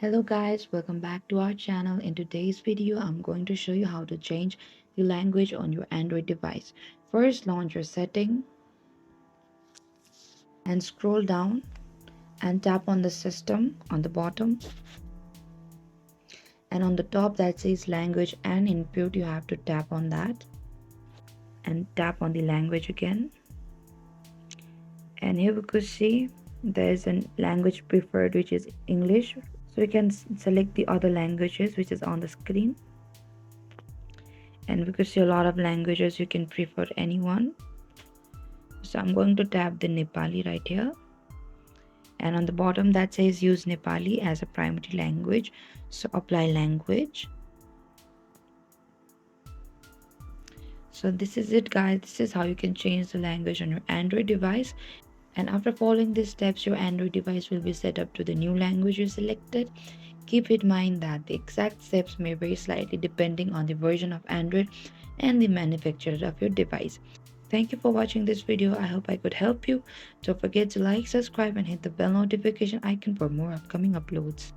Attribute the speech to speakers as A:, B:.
A: Hello guys, welcome back to our channel. In today's video, I'm going to show you how to change the language on your Android device. First, launch your setting and scroll down and tap on the system on the bottom. And on the top that says language and input, you have to tap on that and tap on the language again. And here we could see there's a language preferred, which is English. So you can select the other languages which is on the screen. And we could see a lot of languages, you can prefer anyone. So I'm going to tap the Nepali right here, and on the bottom that says use Nepali as a primary language, so apply language. So this is it guys, this is how you can change the language on your Android device. And after following these steps, your Android device will be set up to the new language you selected. Keep in mind that the exact steps may vary slightly depending on the version of Android and the manufacturer of your device. Thank you for watching this video. I hope I could help you. Don't forget to like, subscribe, and hit the bell notification icon for more upcoming uploads.